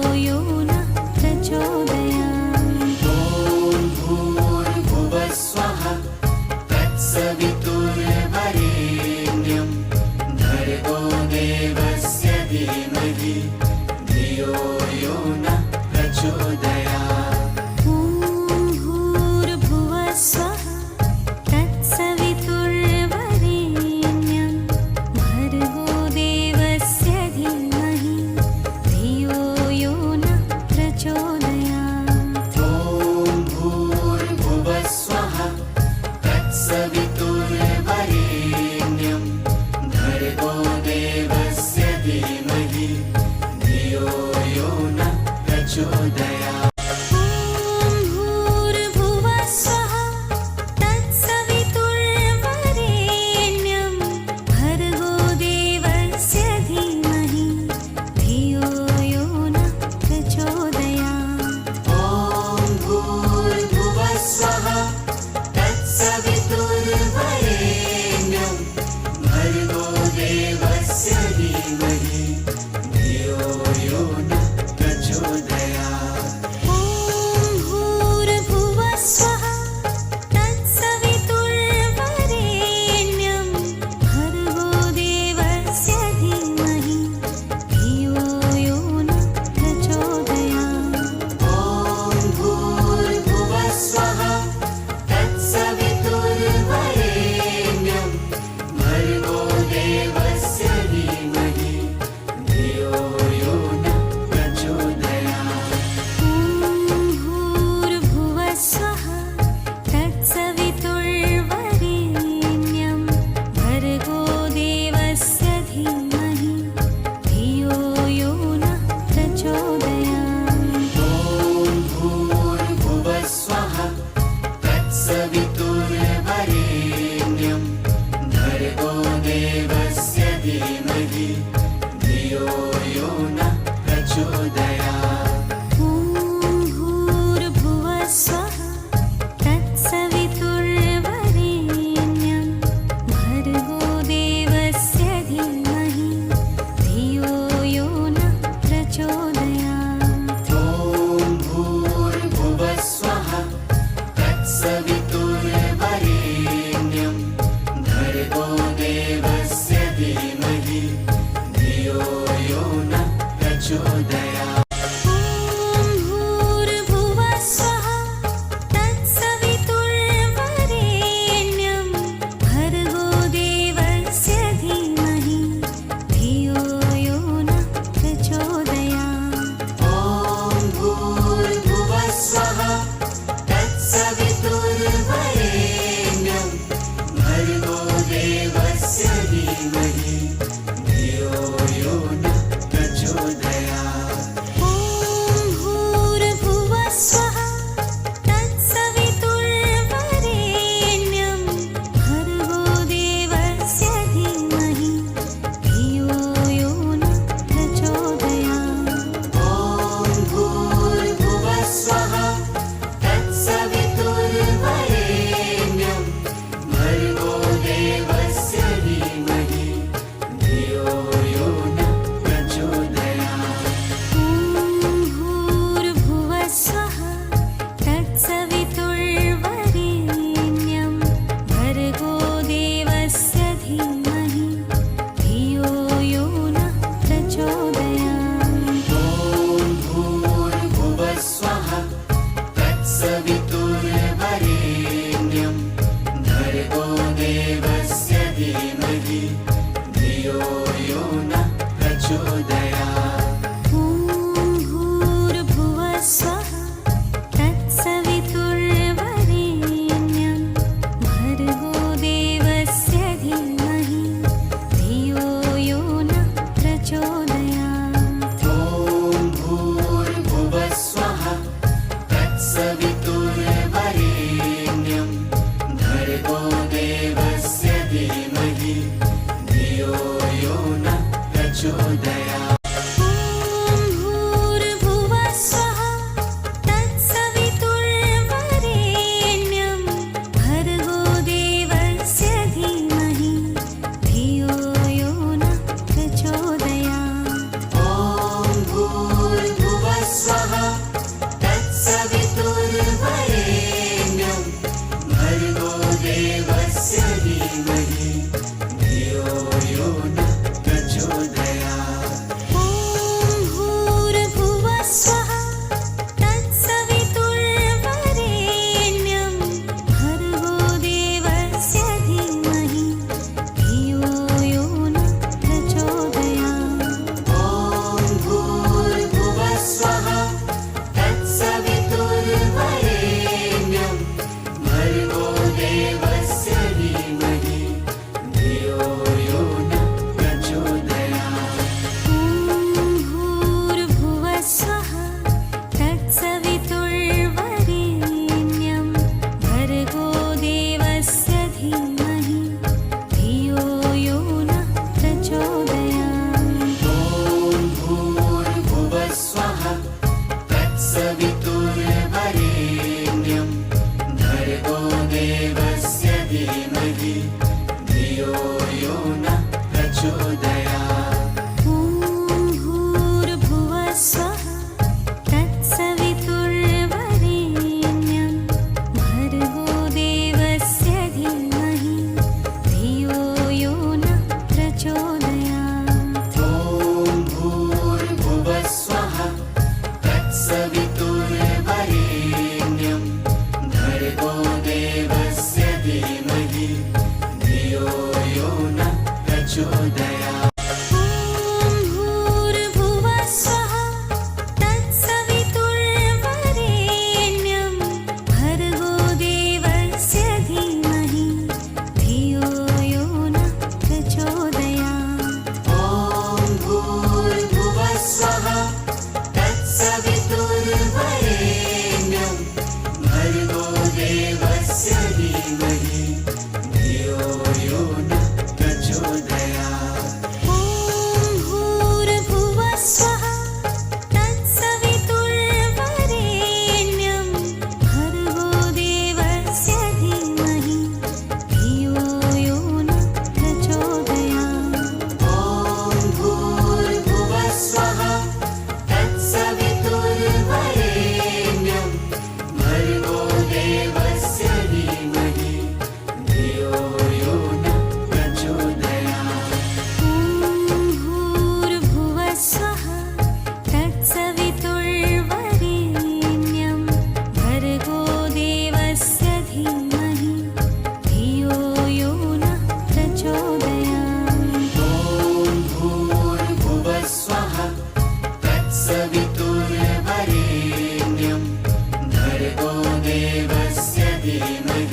सवितुर्वरेण्यं तत्सवितुर्वरेण्यं भर्गो देवस्य धीमहि धियो यो नः प्रचोदयात्। ॐ भूर्भुवः स्वः तत्सवितुर्वरेण्यं भर्गो देवस्य धीमहि धियो यो नः प्रचोदयात्। ॐ भूर्भुवः स्वः तत्सवितुर्वरेण्यं भर्गो देवस्य धीमहि धियो यो नः प्रचोदयात्। सवितुर्वरेण्यं भर्गो देवस्य धीमहि धियो यो नः प्रचोदयात्। ॐ भूर्भुवः स्वः तत्सवितुर्वरेण्यं भर्गो देवस्य धीमहि धियो यो नः प्रचोदयात्। ॐ भूर्भुवः स्वः तत्सवितुर्वरेण्यं भर्गो देवस्य धीमहि धियो यो नः प्रचोदयात्। सवितुर्वरेण्यं भर्गो देवस्य धीमहि धियो यो नः प्रचोदयात्। ॐ भूर्भुवः स्वः तत्सवितुर्वरेण्यं भर्गो देवस्य धीमहि धियो यो नः प्रचोदयात्। ॐ भूर्भुवः स्वः तत्सवितुर्वरेण्यं भर्गो देवस्य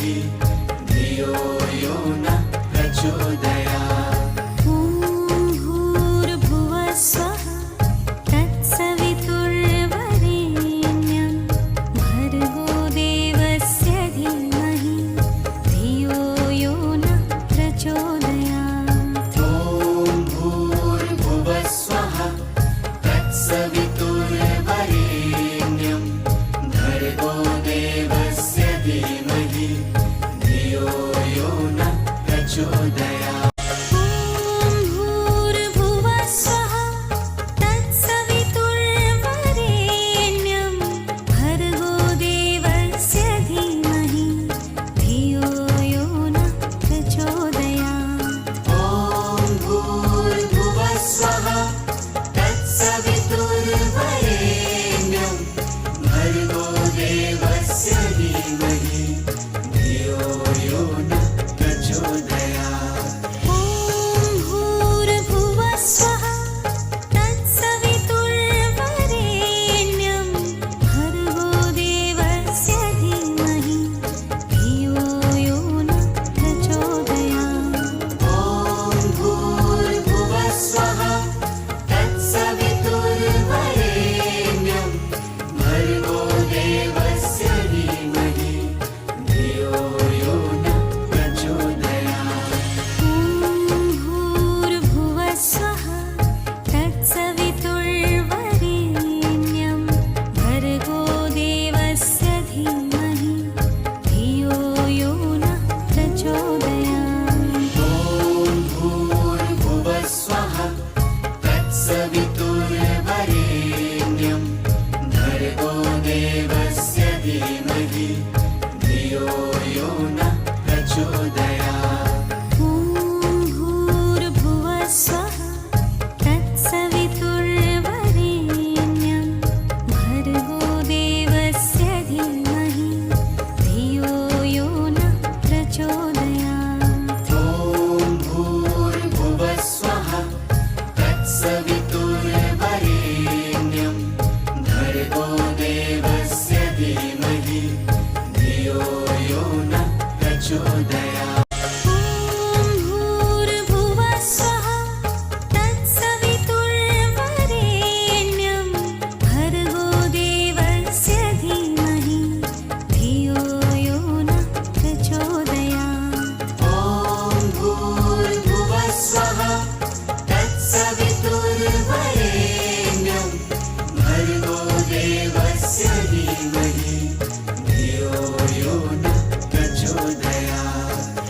धीमहि धियो यो नः प्रचोदयात्। ॐ भूर्भुवः स्वः तत्सवितुर्वरेण्यं भर्गो देवस्य धीमहि धियो यो नः प्रचोदयात्। ॐ भूर्भुवः स्वः तत्सवितुर्वरेण्यं भर्गो देवस्य धीमहि धियो यो नः प्रचोदयात्।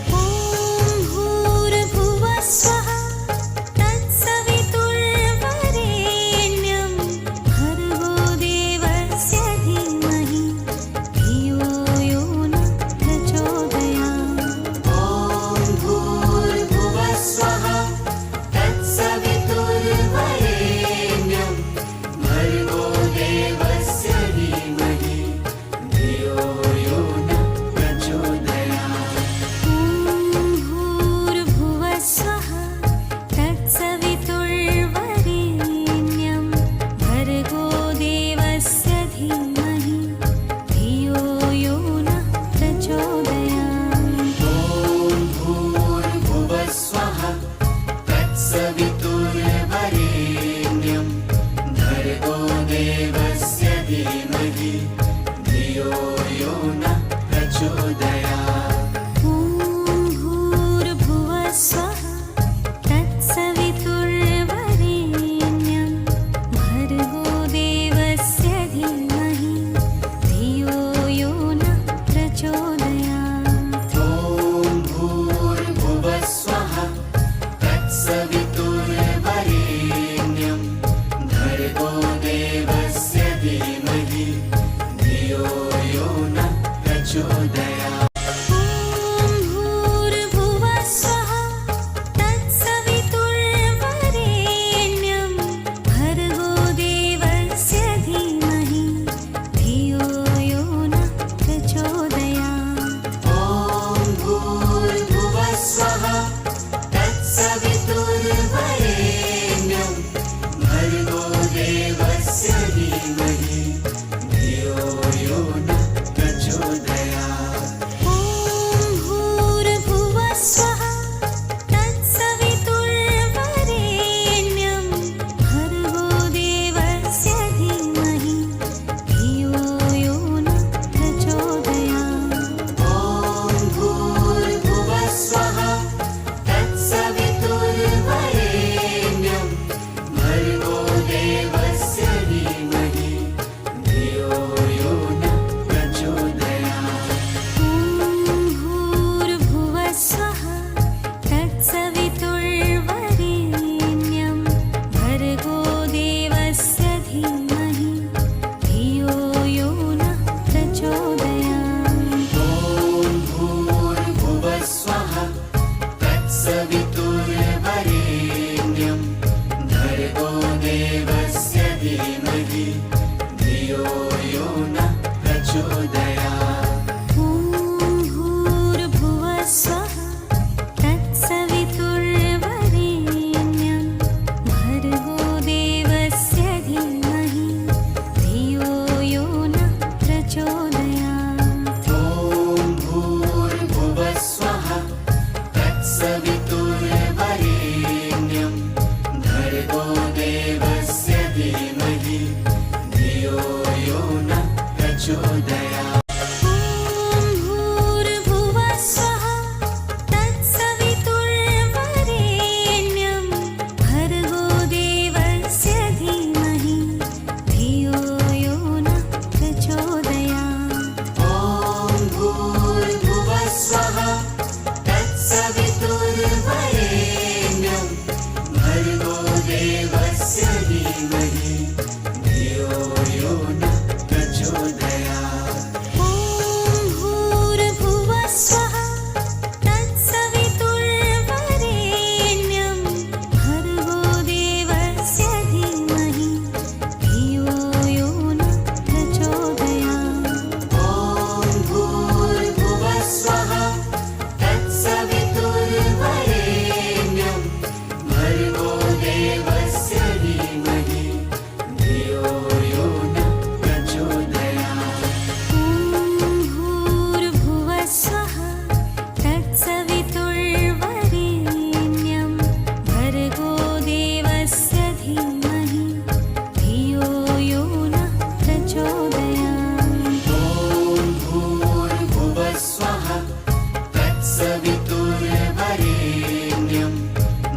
तत्सवितुर्वरेण्यं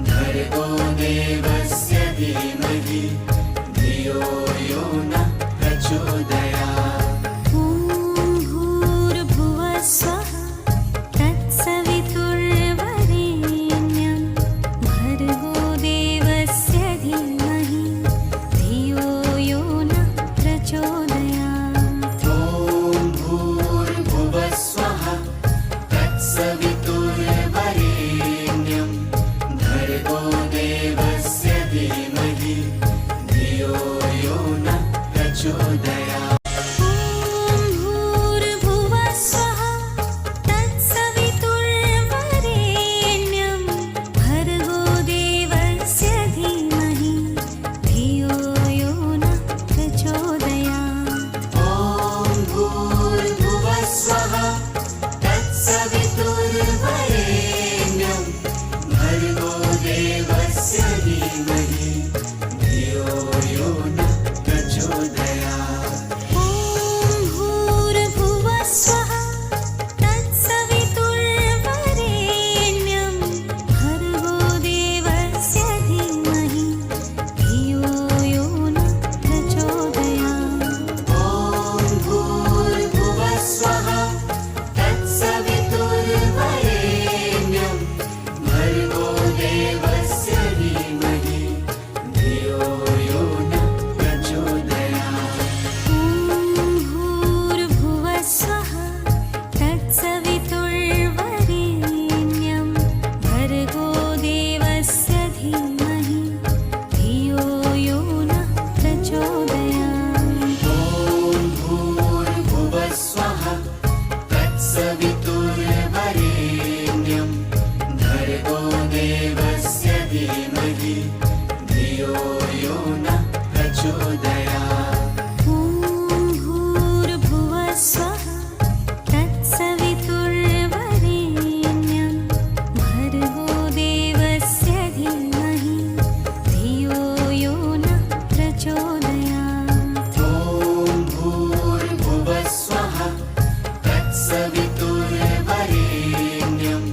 भर्गो देवस्य धीमहि धियो यो नः प्रचोदयात्। ॐ भूर्भुवः स्वः तत्सवितुर्वरेण्यं भर्गो देवस्य धीमहि धियो यो नः प्रचोदयात्। ॐ भूर्भुवः स्वः तत्सवितुर्वरेण्यं भर्गो देवस्य धीमहि धियो यो नः प्रचोदयात्। ॐ भूर्भुवः स्वः तत्सवितुर्वरेण्यं भर्गो देवस्य धीमहि धियो यो नः प्रचोदयात्। ॐ भूर्भुवः स्वः तत्सवितुर्वरेण्यं भर्गो देवस्य धीमहि धियो यो नः प्रचोदयात्। ॐ भूर्भुवः स्वः तत्सवितुर्वरेण्यं भर्गो देवस्य धीमहि धियो यो नः प्रचोदयात्। ॐ भूर्भुवः स्वः तत्सवितुर्वरेण्यं भर्गो देवस्य धीमहि धियो यो नः प्रचोदयात्। ॐ भूर्भुवः स्वः तत्सवितुर्वरेण्यं भर्गो देवस्य धीमहि धियो यो नः प्रचोदयात्। ॐ भूर्भुवः स्वः तत्सवितुर्वरेण्यं भर्गो देवस्य धीमहि धियो यो नः प्रचोदयात्। ॐ भूर्भुवः स्वः तत्सवितुर्वरेण्यं भर्गो देवस्य धीमहि धियो यो नः प्रचोदयात्। ॐ भूर्भुवः स्वः तत्सवितुर्वरेण्यं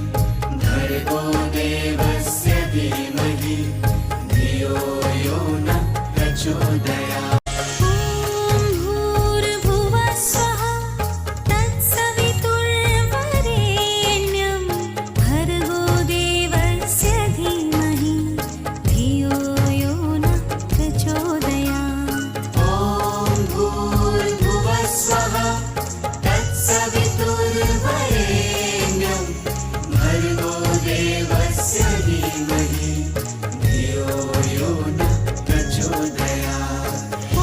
भर्गो देवस्य धीमहि धियो यो नः प्रचोदयात्। ॐ भूर्भुवः स्वः तत्सवितुर्वरेण्यं भर्गो देवस्य धीमहि धियो यो नः प्रचोदयात्। ॐ भूर्भुवः स्वः तत्सवितुर्वरेण्यं भर्गो देवस्य धीमहि धियो यो नः प्रचोदयात्। ॐ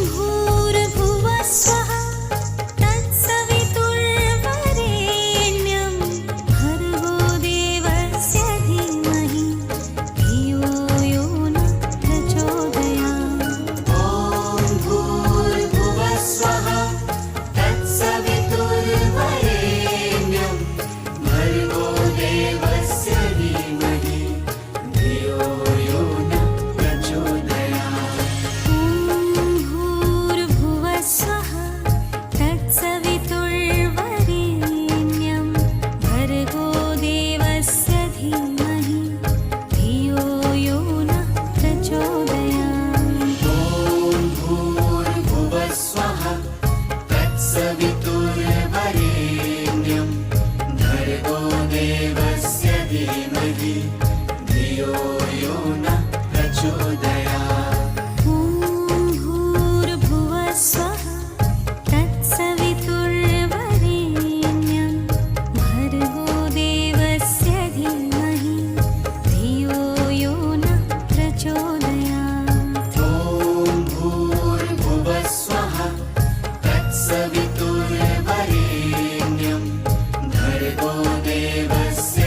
भूर्भुवः स्वः तत्सवितुर्वरेण्यं भर्गो देवस्य धीमहि धियो यो नः प्रचोदयात्। ॐ भूर्भुवः स्वः तत्सवितुर्वरेण्यं भर्गो देवस्य धीमहि धियो यो नः प्रचोदयात्। ॐ भूर्भुवः स्वः तत्सवितुर्वरेण्यं भर्गो देवस्य धीमहि धियो यो नः प्रचोदयात्। ॐ भूर्भुवः स्वः तत्सवितुर्वरेण्यं भर्गो देवस्य धीमहि धियो यो नः प्रचोदयात्। ॐ भूर्भुवः स्वः तत्सवितुर्वरेण्यं भर्गो देवस्य धीमहि धियो यो नः प्रचोदयात्। ॐ भूर्भुवः स्वः तत्सवितुर्वरेण्यं भर्गो देवस्य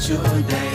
प्रचोदयात्